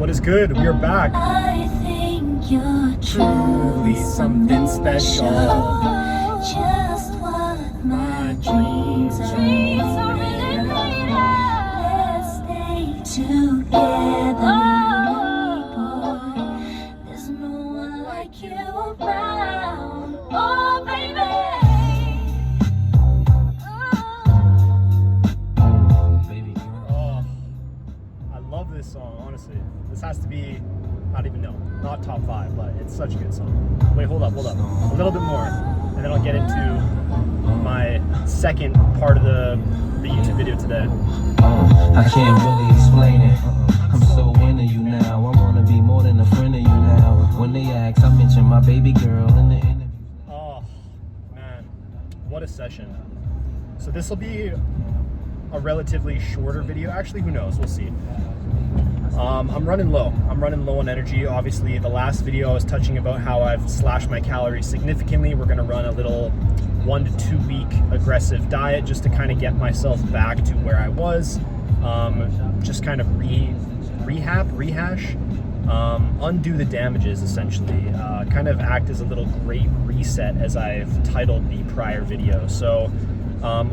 What is good? We are back. I think you're truly something special. Just what my dreams are really made of. Let's stay together, boy. There's no one like you around. Oh, baby. This song, honestly, this has to be, I don't even know, not top 5, but it's such a good song. Wait, hold up, a little bit more, and then I'll get into my second part of the YouTube video today. I can't really explain it. I'm so into you now. I wanna be more than a friend of you now. When they ask, I mention my baby girl in the interview. Oh man, what a session. So this will be a relatively shorter video. Actually, who knows? We'll see. I'm running low. I'm running low on energy. Obviously, the last video I was touching about how I've slashed my calories significantly. We're gonna run a little 1 to 2 week aggressive diet just to kind of get myself back to where I was. Just kind of rehash, undo the damages essentially. Kind of act as a little great reset, as I've titled the prior video. So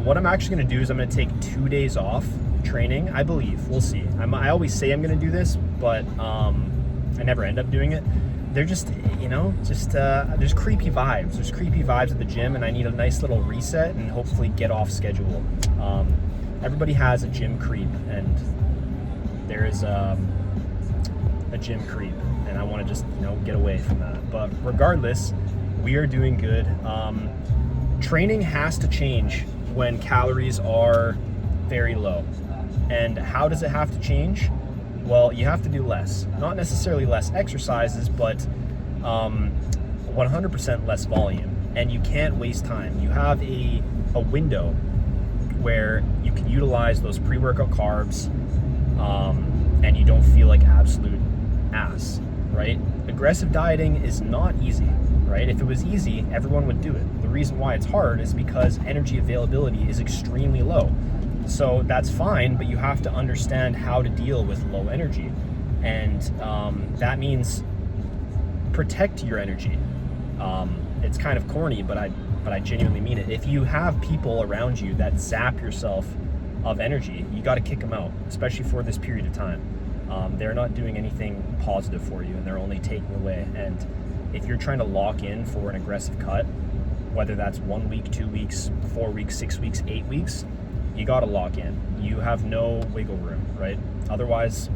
what I'm actually gonna do is I'm gonna take 2 days off training, I believe. We'll see. I always say I'm gonna do this, but I never end up doing it. They're just, you know, there's creepy vibes. There's creepy vibes at the gym, and I need a nice little reset and hopefully get off schedule. Everybody has a gym creep, and there is a gym creep, and I want to just, you know, get away from that. But regardless, we are doing good. Training has to change when calories are very low. And how does it have to change? Well, you have to do less. Not necessarily less exercises, but 100% less volume. And you can't waste time. You have a window where you can utilize those pre-workout carbs and you don't feel like absolute ass, right? Aggressive dieting is not easy, right? If it was easy, everyone would do it. The reason why it's hard is because energy availability is extremely low. So that's fine, but you have to understand how to deal with low energy. And that means protect your energy. It's kind of corny, but I genuinely mean it. If you have people around you that zap yourself of energy, you got to kick them out, especially for this period of time. They're not doing anything positive for you, and they're only taking away. And if you're trying to lock in for an aggressive cut, whether that's 1 week, 2 weeks, 4 weeks, 6 weeks, 8 weeks, you got to lock in. You have no wiggle room, right? Otherwise,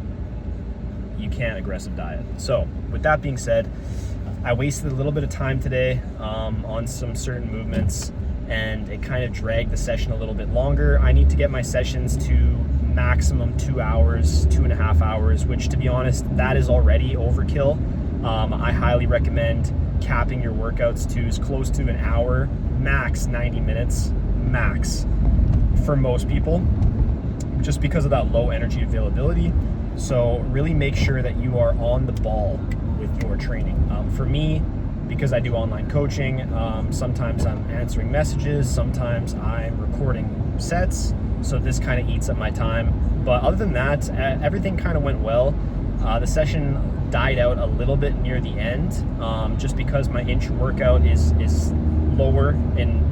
you can't aggressive diet. So with that being said, I wasted a little bit of time today on some certain movements, and it kind of dragged the session a little bit longer. I need to get my sessions to maximum 2 hours, 2.5 hours, which, to be honest, that is already overkill. I highly recommend capping your workouts to as close to an hour, max 90 minutes, max, for most people, just because of that low energy availability. So really make sure that you are on the ball with your training. For me, because I do online coaching, sometimes I'm answering messages, sometimes I'm recording sets, so this kind of eats up my time. But other than that, everything kind of went well. The session died out a little bit near the end, just because my intra-workout is lower in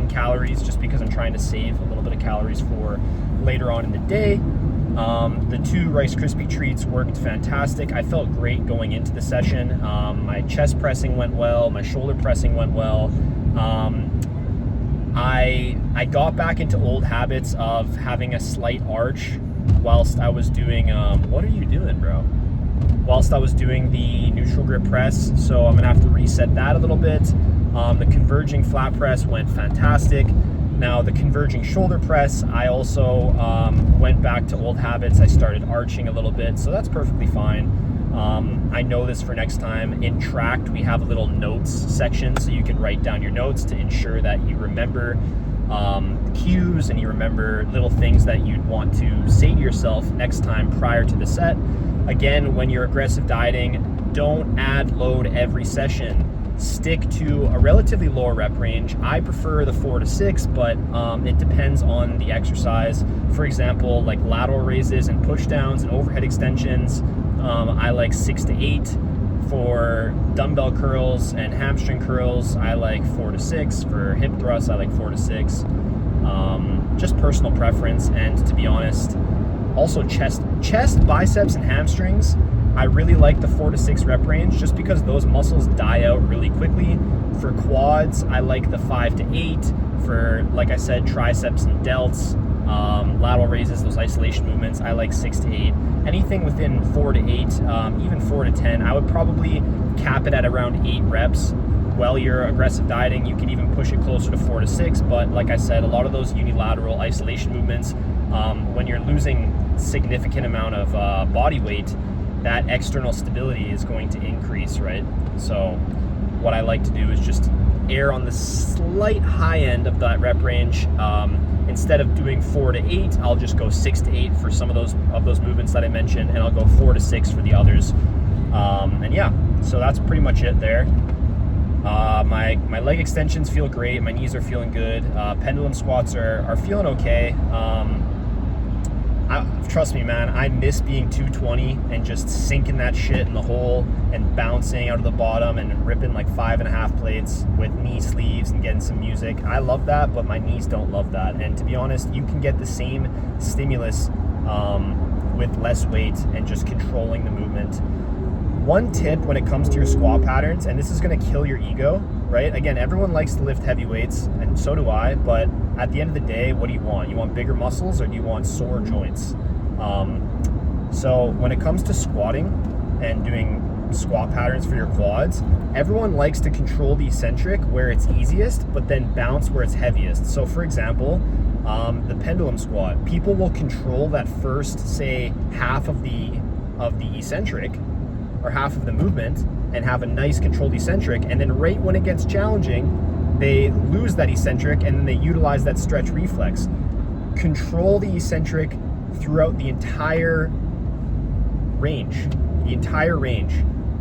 calories, just because I'm trying to save a little bit of calories for later on in the day. The 2 Rice Krispie treats worked fantastic. I felt great going into the session. My chest pressing went well, my shoulder pressing went well. I got back into old habits of having a slight arch whilst I was doing, what are you doing, bro? Whilst I was doing the neutral grip press, so I'm gonna have to reset that a little bit. The converging flat press went fantastic. Now the converging shoulder press, I also went back to old habits. I started arching a little bit, so that's perfectly fine. I know this for next time. In Tracked, we have a little notes section, so you can write down your notes to ensure that you remember cues and you remember little things that you'd want to say to yourself next time prior to the set. Again, when you're aggressive dieting, don't add load every session. Stick to a relatively lower rep range. I prefer the 4 to 6, but it depends on the exercise. For example, like lateral raises and push downs and overhead extensions, I like 6 to 8. For dumbbell curls and hamstring curls, I like 4 to 6. For hip thrusts, I like 4 to 6. Just personal preference, and to be honest, also chest, biceps, and hamstrings, I really like the 4 to 6 rep range just because those muscles die out really quickly. For quads, I like the 5 to 8. For, like I said, triceps and delts, lateral raises, those isolation movements, I like 6 to 8. Anything within 4 to 8, even 4 to 10, I would probably cap it at around 8 reps. While you're aggressive dieting, you can even push it closer to 4 to 6, but like I said, a lot of those unilateral isolation movements, when you're losing significant amount of body weight, that external stability is going to increase, right? So what I like to do is just err on the slight high end of that rep range. Instead of doing 4 to 8, I'll just go 6 to 8 for some of those movements that I mentioned, and I'll go 4 to 6 for the others. And yeah, so that's pretty much it there. My leg extensions feel great. My knees are feeling good. Pendulum squats are feeling okay. Trust me, man, I miss being 220 and just sinking that shit in the hole and bouncing out of the bottom and ripping like 5.5 plates with knee sleeves and getting some music. I love that, but my knees don't love that. And to be honest, you can get the same stimulus with less weight and just controlling the movement. One tip when it comes to your squat patterns, and this is going to kill your ego, right? Again, everyone likes to lift heavy weights, and so do I, but at the end of the day, what do you want? You want bigger muscles, or do you want sore joints? So when it comes to squatting and doing squat patterns for your quads, everyone likes to control the eccentric where it's easiest, but then bounce where it's heaviest. So for example, the pendulum squat, people will control that first, say, half of the eccentric, or half of the movement, and have a nice controlled eccentric, and then right when it gets challenging, they lose that eccentric and then they utilize that stretch reflex. Control the eccentric throughout the entire range.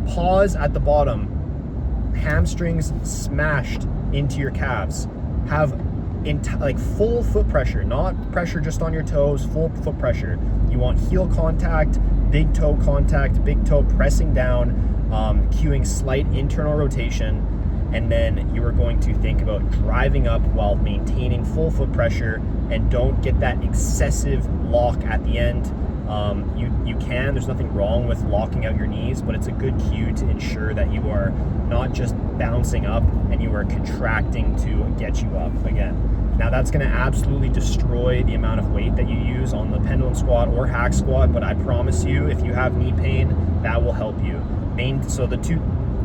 Pause at the bottom. Hamstrings smashed into your calves. Have like full foot pressure, not pressure just on your toes, full foot pressure. You want heel contact, big toe contact, big toe pressing down, cueing slight internal rotation, and then you are going to think about driving up while maintaining full foot pressure, and don't get that excessive lock at the end. There's nothing wrong with locking out your knees, but it's a good cue to ensure that you are not just bouncing up and you are contracting to get you up again. Now that's going to absolutely destroy the amount of weight that you use on the pendulum squat or hack squat, but I promise you, if you have knee pain, that will help you. So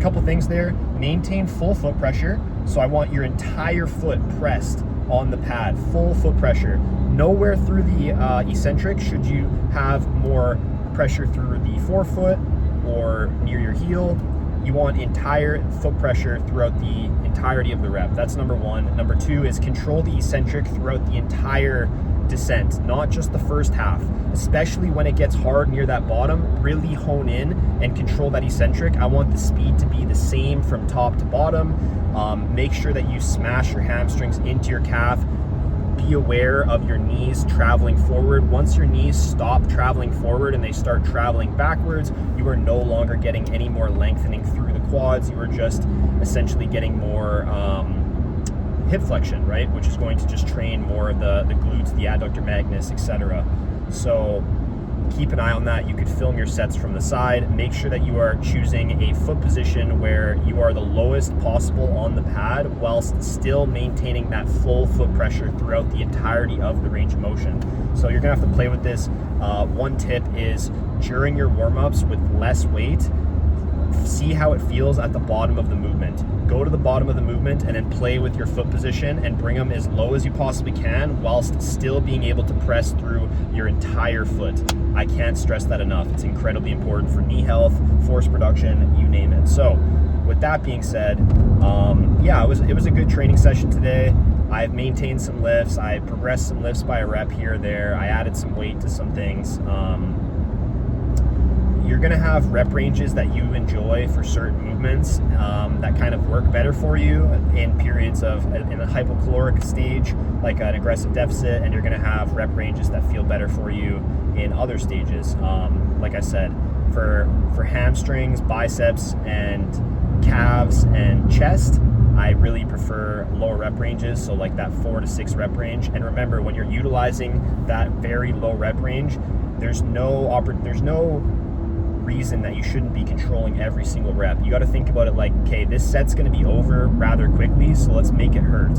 couple things there, maintain full foot pressure. So I want your entire foot pressed on the pad, full foot pressure. Nowhere through the eccentric should you have more pressure through the forefoot or near your heel. You want entire foot pressure throughout the entirety of the rep. That's number one. Number two is control the eccentric throughout the entire descent, not just the first half. Especially when it gets hard near that bottom, really hone in and control that eccentric. I want the speed to be the same from top to bottom. Make sure that you smash your hamstrings into your calf. Be aware of your knees traveling forward. Once your knees stop traveling forward and they start traveling backwards, you are no longer getting any more lengthening through the quads. You are just essentially getting more hip flexion, right? Which is going to just train more of the glutes, the adductor magnus, etc. So keep an eye on that. You could film your sets from the side. Make sure that you are choosing a foot position where you are the lowest possible on the pad whilst still maintaining that full foot pressure throughout the entirety of the range of motion. So you're gonna have to play with this. One tip is during your warm-ups with less weight, see how it feels at the bottom of the movement. Go to the bottom of the movement and then play with your foot position and bring them as low as you possibly can whilst still being able to press through your entire foot. I can't stress that enough. It's incredibly important for knee health, force production, you name it. So with that being said, it was a good training session today. I've maintained some lifts. I progressed some lifts by a rep here or there. I added some weight to some things. You're going to have rep ranges that you enjoy for certain movements that kind of work better for you in periods of in a hypocaloric stage, like an aggressive deficit, and you're going to have rep ranges that feel better for you in other stages. Like I said, For hamstrings, biceps, and calves and chest, I really prefer lower rep ranges, so like that 4 to 6 rep range. And remember, when you're utilizing that very low rep range, there's no reason that you shouldn't be controlling every single rep. You got to think about it like, okay, this set's going to be over rather quickly, so let's make it hurt.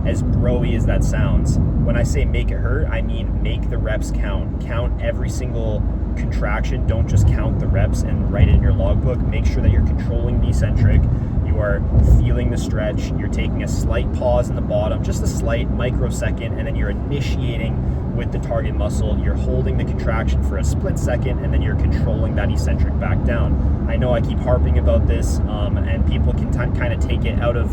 As bro-y as that sounds, when I say make it hurt, I mean make the reps count. Count every single contraction. Don't just count the reps and write it in your logbook. Make sure that you're controlling the eccentric. You are feeling the stretch. You're taking a slight pause in the bottom, just a slight microsecond, and then you're initiating with the target muscle. You're holding the contraction for a split second, and then you're controlling that eccentric back down. I know I keep harping about this, and people can kind of take it out of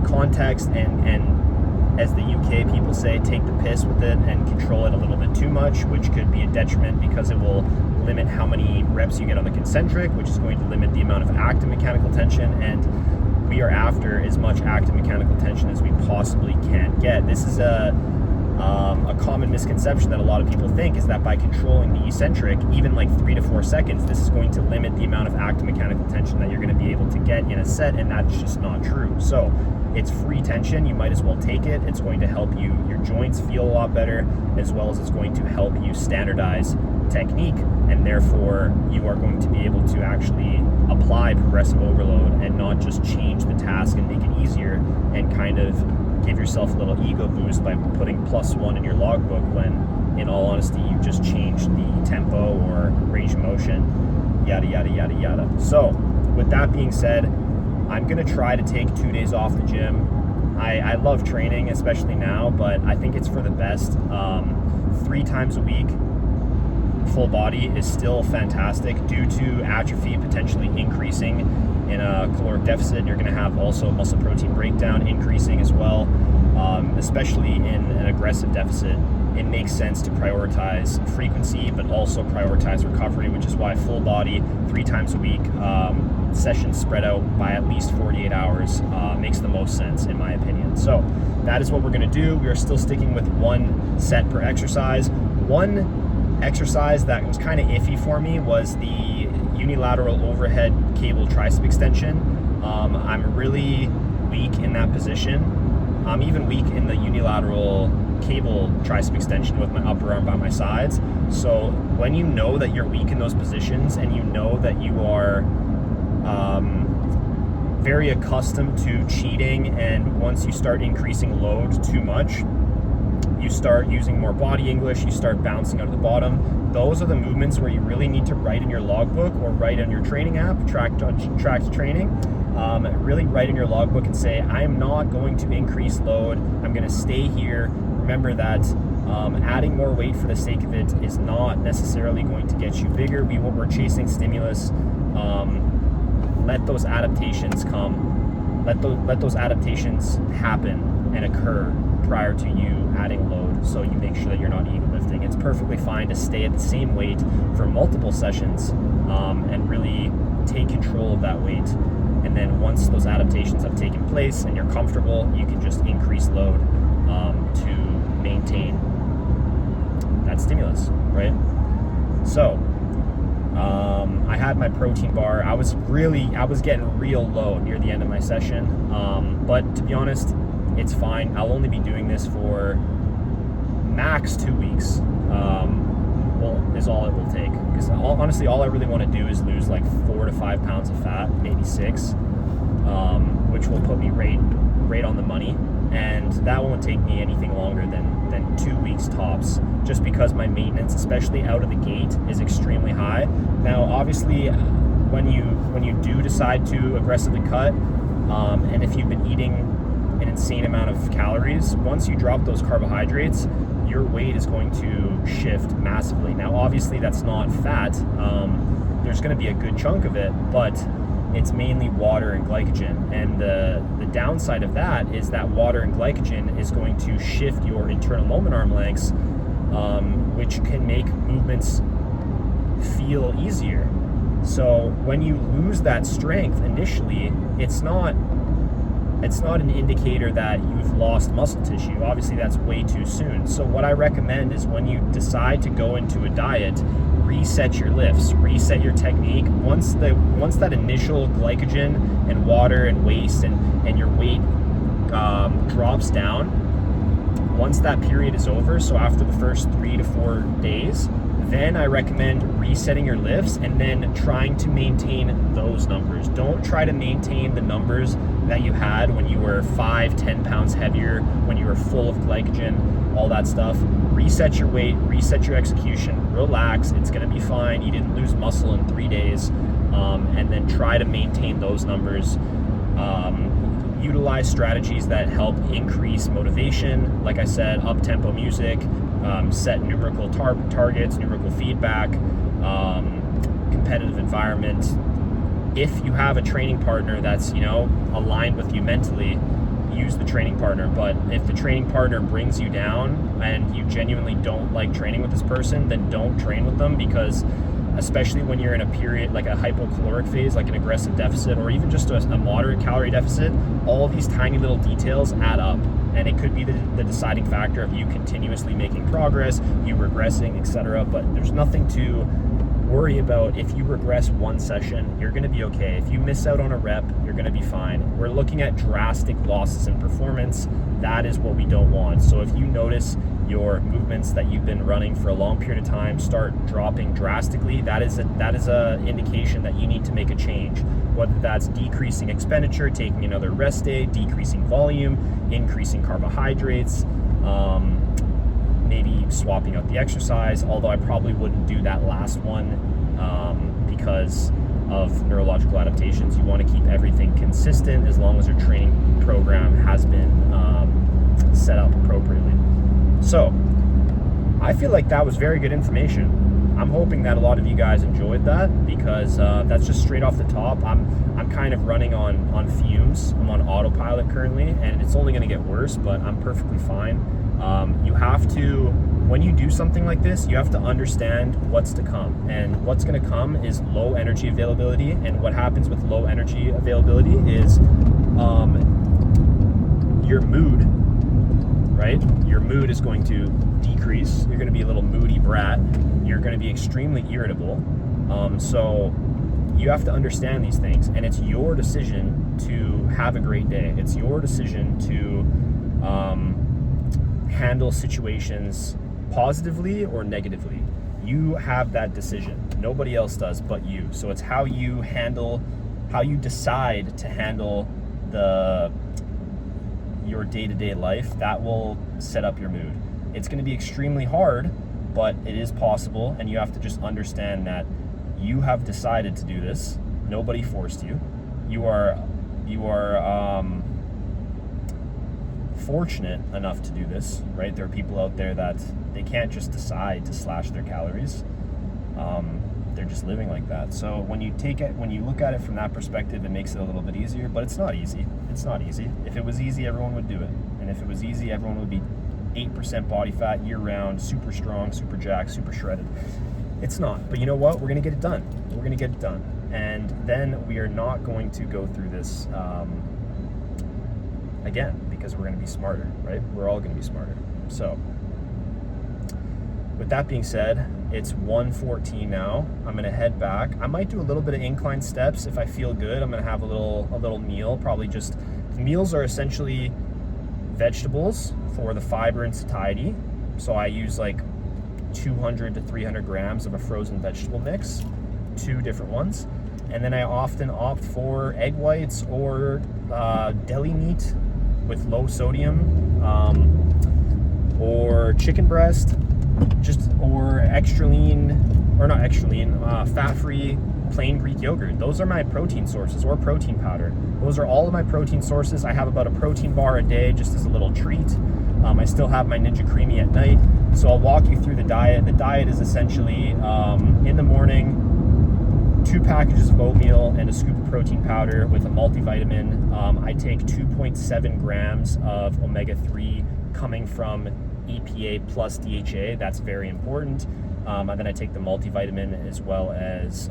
context and as the UK people say, take the piss with it and control it a little bit too much, which could be a detriment because it will limit how many reps you get on the concentric, which is going to limit the amount of active mechanical tension, and we are after as much active mechanical tension as we possibly can get. This is a common misconception that a lot of people think, is that by controlling the eccentric, even like 3 to 4 seconds, this is going to limit the amount of active mechanical tension that you're going to be able to get in a set, and that's just not true. So it's free tension, you might as well take it. It's going to help your joints feel a lot better, as well as it's going to help you standardize technique, and therefore you are going to be able to actually apply progressive overload and not just change the task and make it easier and kind of give yourself a little ego boost by putting +1 in your logbook, when in all honesty you just changed the tempo or range of motion, yada yada yada yada. So with that being said, I'm gonna try to take 2 days off the gym. I love training, especially now, but I think it's for the best. 3 times a week full body is still fantastic due to atrophy potentially increasing in a caloric deficit. You're going to have also muscle protein breakdown increasing as well, especially in an aggressive deficit. It makes sense to prioritize frequency but also prioritize recovery, which is why full body 3 times a week, sessions spread out by at least 48 hours makes the most sense in my opinion. So that is what we're going to do. We are still sticking with 1 set per exercise. One exercise that was kind of iffy for me was the unilateral overhead cable tricep extension. I'm really weak in that position. I'm even weak in the unilateral cable tricep extension with my upper arm by my sides. So when you know that you're weak in those positions and you know that you are very accustomed to cheating, and once you start increasing load too much, you start using more body English, you start bouncing out of the bottom. Those are the movements where you really need to write in your logbook or write on your training app, track training. Really write in your logbook and say, I am not going to increase load. I'm going to stay here. Remember that adding more weight for the sake of it is not necessarily going to get you bigger. We're chasing stimulus. Let those adaptations come. Let those adaptations happen and occur prior to you adding load, so you make sure that you're not ego lifting. It's perfectly fine to stay at the same weight for multiple sessions and really take control of that weight. And then once those adaptations have taken place and you're comfortable, you can just increase load to maintain that stimulus, right? So I had my protein bar. I was getting real low near the end of my session, but to be honest, it's fine. I'll only be doing this for max 2 weeks. Is all it will take. Because honestly, all I really want to do is lose like 4 to 5 pounds of fat, maybe 6, which will put me right on the money. And that won't take me anything longer than 2 weeks tops, just because my maintenance, especially out of the gate, is extremely high. Now, obviously, when you do decide to aggressively cut, and if you've been eating an insane amount of calories, once you drop those carbohydrates, your weight is going to shift massively. Now, obviously, that's not fat. There's going to be a good chunk of it, but it's mainly water and glycogen. And the downside of that is that water and glycogen is going to shift your internal moment arm lengths, which can make movements feel easier. So when you lose that strength initially, it's not an indicator that you've lost muscle tissue. Obviously, that's way too soon. So what I recommend is when you decide to go into a diet, reset your lifts, reset your technique. Once that initial glycogen and water and waste and your weight drops down, once that period is over, so after the first 3 to 4 days, then I recommend resetting your lifts and then trying to maintain those numbers. Don't try to maintain the numbers that you had when you were 5-10 pounds heavier, when you were full of glycogen, all that stuff. Reset your weight, reset your execution, relax, it's gonna be fine. You didn't lose muscle in 3 days, and then try to maintain those numbers. Utilize strategies that help increase motivation. Like I said, up-tempo music, set numerical targets, numerical feedback, competitive environment. If you have a training partner that's, aligned with you mentally, use the training partner. But if the training partner brings you down and you genuinely don't like training with this person, then don't train with them, because especially when you're in a period like a hypocaloric phase, like an aggressive deficit, or even just a moderate calorie deficit, all these tiny little details add up, and it could be the deciding factor of you continuously making progress, you regressing, etc. But there's nothing to worry about. If you regress one session, you're going to be okay. If you miss out on a rep, you're going to be fine. We're looking at drastic losses in performance. That is what we don't want. So if you notice your movements that you've been running for a long period of time start dropping drastically, that is a indication that you need to make a change. Whether that's decreasing expenditure, taking another rest day, decreasing volume, increasing carbohydrates, maybe swapping out the exercise, although I probably wouldn't do that last one because of neurological adaptations. You want to keep everything consistent as long as your training program has been set up appropriately. So I feel like that was very good information. I'm hoping that a lot of you guys enjoyed that, because that's just straight off the top. I'm kind of running on fumes. I'm on autopilot currently, and it's only going to get worse, but I'm perfectly fine. You have to, when you do something like this, you have to understand what's to come, and what's going to come is low energy availability. And what happens with low energy availability is your mood, right? Your mood is going to decrease. You're going to be a little moody brat. You're going to be extremely irritable. So you have to understand these things, and it's your decision to have a great day. It's your decision to handle situations positively or negatively. You have that decision. Nobody else does but you. So it's how you decide to handle your day-to-day life that will set up your mood. It's going to be extremely hard, but it is possible, and you have to just understand that you have decided to do this. Nobody forced you. You are fortunate enough to do this, right? There are people out there that they can't just decide to slash their calories. They're just living like that. So when you look at it from that perspective, it makes it a little bit easier, but it's not easy. It's not easy. If it was easy, everyone would do it. And if it was easy, everyone would be 8% body fat year round, super strong, super jacked, super shredded. It's not. But you know what? We're going to get it done. We're going to get it done. And then we are not going to go through this again, because we're going to be smarter, right? We're all going to be smarter. So with that being said, it's 1:14 now. I'm going to head back. I might do a little bit of incline steps if I feel good. I'm going to have a little meal. Probably just, the meals are essentially vegetables for the fiber and satiety. So I use like 200 to 300 grams of a frozen vegetable mix, 2 different ones. And then I often opt for egg whites or deli meat with low sodium, or chicken breast, or extra lean, or not extra lean, fat-free plain Greek yogurt. Those are my protein sources, or protein powder. Those are all of my protein sources. I have about a protein bar a day just as a little treat. I still have my Ninja Creamy at night. So I'll walk you through the diet. The diet is essentially, in the morning, 2 packages of oatmeal and a scoop of protein powder with a multivitamin. I take 2.7 grams of omega-3 coming from EPA plus DHA. That's very important. And then I take the multivitamin as well as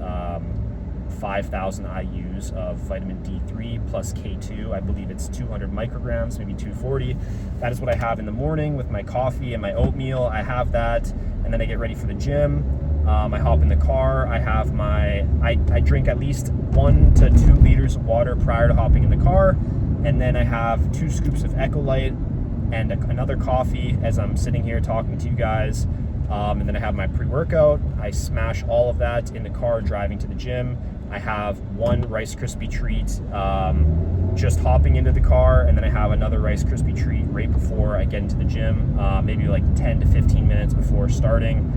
5,000 IUs of vitamin D3 plus K2. I believe it's 200 micrograms, maybe 240. That is what I have in the morning with my coffee and my oatmeal. I have that, and then I get ready for the gym. I hop in the car. I have I drink at least 1 to 2 liters of water prior to hopping in the car, and then I have 2 scoops of Ecolyte and another coffee as I'm sitting here talking to you guys. And then I have my pre-workout. I smash all of that in the car driving to the gym. I have 1 Rice Krispie treat just hopping into the car, and then I have another Rice Krispie treat right before I get into the gym, maybe like 10 to 15 minutes before starting.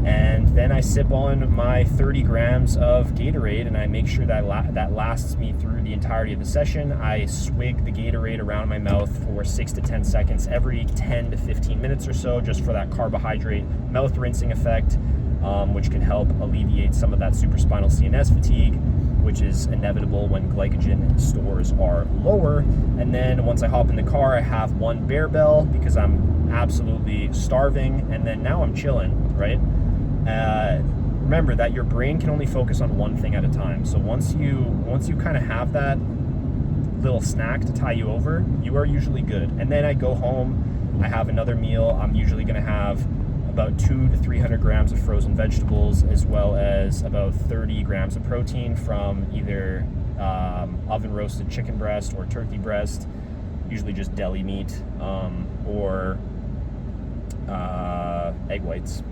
And then I sip on my 30 grams of Gatorade, and I make sure that that lasts me through the entirety of the session. I swig the Gatorade around my mouth for 6 to 10 seconds every 10 to 15 minutes or so, just for that carbohydrate mouth rinsing effect, which can help alleviate some of that supraspinal CNS fatigue, which is inevitable when glycogen stores are lower. And then once I hop in the car, I have 1 Bear Bell because I'm absolutely starving, and then now I'm chilling, right? Remember that your brain can only focus on one thing at a time. So once you kind of have that little snack to tie you over, you are usually good. And then I go home, I have another meal. I'm usually going to have about 200 to 300 grams of frozen vegetables, as well as about 30 grams of protein from either oven roasted chicken breast or turkey breast, usually just deli meat, or egg whites.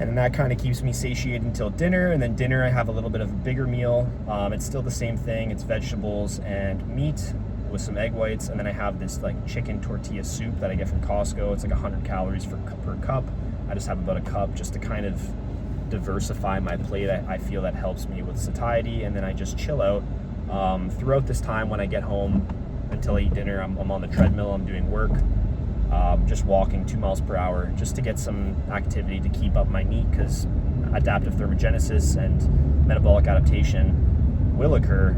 And then that kind of keeps me satiated until dinner. And then dinner, I have a little bit of a bigger meal. It's still the same thing. It's vegetables and meat with some egg whites. And then I have this like chicken tortilla soup that I get from Costco. It's like 100 calories per cup. I just have about a cup just to kind of diversify my plate. I feel that helps me with satiety. And then I just chill out. Throughout this time when I get home until I eat dinner, I'm on the treadmill, I'm doing work. Just walking 2 miles per hour just to get some activity to keep up my NEAT, because adaptive thermogenesis and metabolic adaptation will occur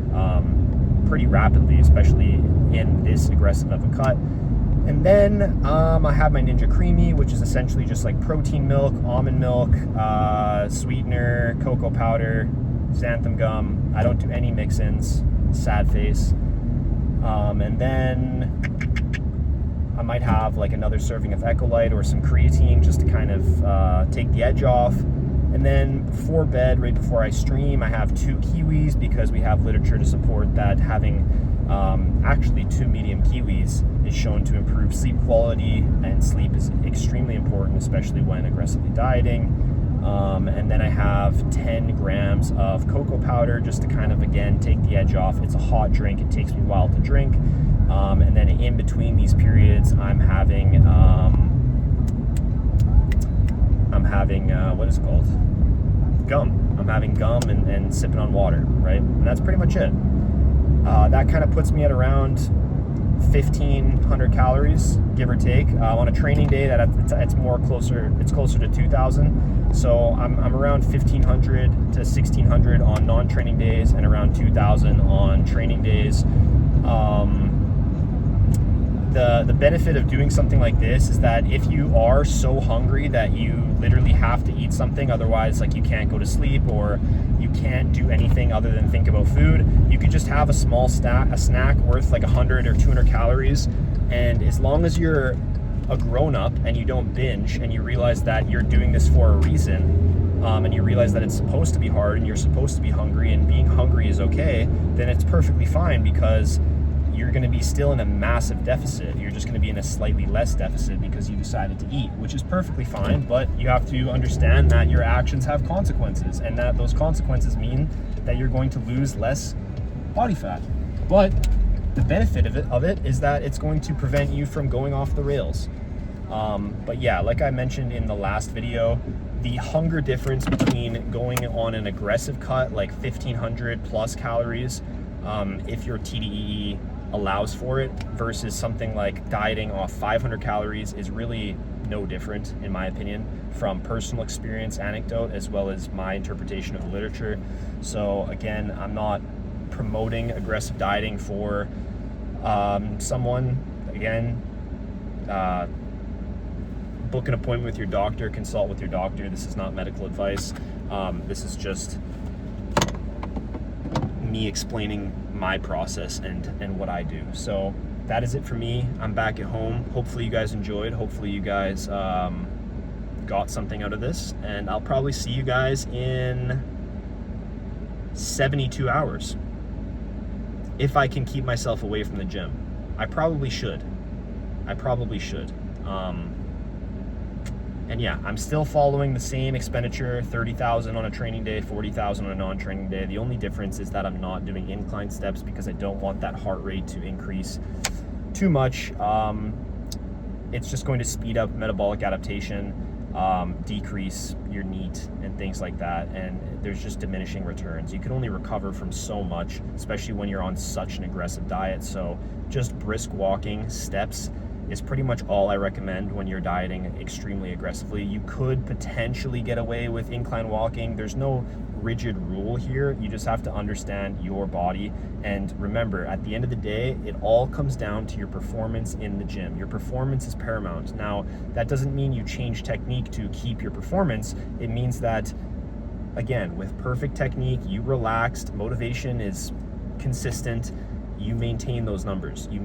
pretty rapidly, especially in this aggressive of a cut. And then I have my Ninja Creamy, which is essentially just like protein milk, almond milk, sweetener, cocoa powder, xanthan gum. I don't do any mix-ins, sad face. And then I might have like another serving of Ecolyte or some creatine just to kind of take the edge off. And then before bed, right before I stream, I have 2 kiwis because we have literature to support that having actually 2 medium kiwis is shown to improve sleep quality, and sleep is extremely important, especially when aggressively dieting. And then I have 10 grams of cocoa powder just to kind of, again, take the edge off. It's a hot drink. It takes me a while to drink. And then in between these periods, I'm having what is it called? Gum. I'm having gum and sipping on water, right? And that's pretty much it. That kind of puts me at around 1,500 calories, give or take. On a training day, it's closer to 2,000. So I'm around 1,500 to 1,600 on non-training days, and around 2,000 on training days. The benefit of doing something like this is that if you are so hungry that you literally have to eat something, otherwise like you can't go to sleep or you can't do anything other than think about food, you could just have a small snack worth like 100 or 200 calories. And as long as you're a grown-up and you don't binge, and you realize that you're doing this for a reason, and you realize that it's supposed to be hard and you're supposed to be hungry, and being hungry is okay, then it's perfectly fine, because you're going to be still in a massive deficit. You're just going to be in a slightly less deficit because you decided to eat, which is perfectly fine. But you have to understand that your actions have consequences, and that those consequences mean that you're going to lose less body fat. But the benefit of it is that it's going to prevent you from going off the rails. But yeah, like I mentioned in the last video, the hunger difference between going on an aggressive cut like 1,500 plus calories, if your TDEE allows for it, versus something like dieting off 500 calories is really no different, in my opinion, from personal experience, anecdote, as well as my interpretation of the literature. So again, I'm not promoting aggressive dieting for someone. Again, book an appointment with your doctor, consult with your doctor. This is not medical advice. This is just me explaining my process and what I do. So that is it for me. I'm back at home. Hopefully you guys enjoyed. Hopefully you guys got something out of this, and I'll probably see you guys in 72 hours. If I can keep myself away from the gym. I probably should. And yeah, I'm still following the same expenditure, 30,000 on a training day, 40,000 on a non-training day. The only difference is that I'm not doing incline steps because I don't want that heart rate to increase too much. It's just going to speed up metabolic adaptation, decrease your NEAT and things like that, and there's just diminishing returns. You can only recover from so much, especially when you're on such an aggressive diet. So just brisk walking, steps, is pretty much all I recommend when you're dieting extremely aggressively. You could potentially get away with incline walking. There's no rigid rule here. You just have to understand your body. And remember, at the end of the day, it all comes down to your performance in the gym. Your performance is paramount. Now, that doesn't mean you change technique to keep your performance. It means that, again, with perfect technique, you relaxed, motivation is consistent, you maintain those numbers. You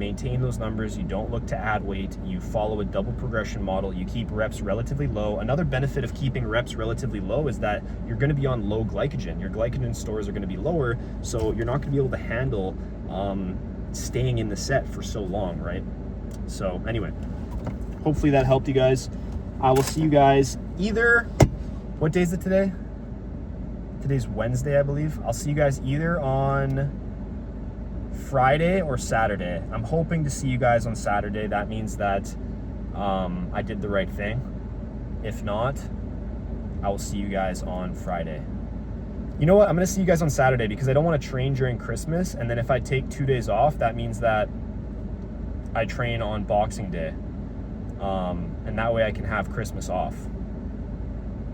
don't look to add weight. You follow a double progression model. You keep reps relatively low. Another benefit of keeping reps relatively low is that you're going to be on low glycogen. Your glycogen stores are going to be lower, so you're not going to be able to handle staying in the set for so long, right? So anyway, hopefully that helped you guys. I will see you guys either, what day is it today? Today's Wednesday, I believe. I'll see you guys either on Friday or Saturday. I'm hoping to see you guys on Saturday. That means that I did the right thing. If not, I will see you guys on Friday. You know what? I'm going to see you guys on Saturday because I don't want to train during Christmas. And then if I take 2 days off, that means that I train on Boxing Day. And that way I can have Christmas off.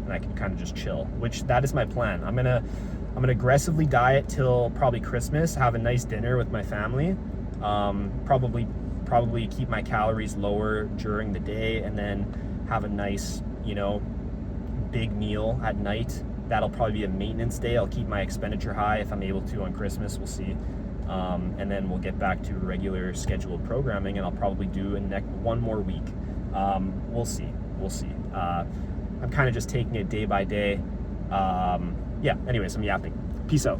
And I can kind of just chill, which that is my plan. I'm gonna aggressively diet till probably Christmas, have a nice dinner with my family, probably keep my calories lower during the day, and then have a nice, big meal at night. That'll probably be a maintenance day. I'll keep my expenditure high if I'm able to on Christmas, we'll see. And then we'll get back to regular scheduled programming, and I'll probably do one more week. We'll see. I'm kind of just taking it day by day. Yeah, anyways, I'm yapping. Peace out.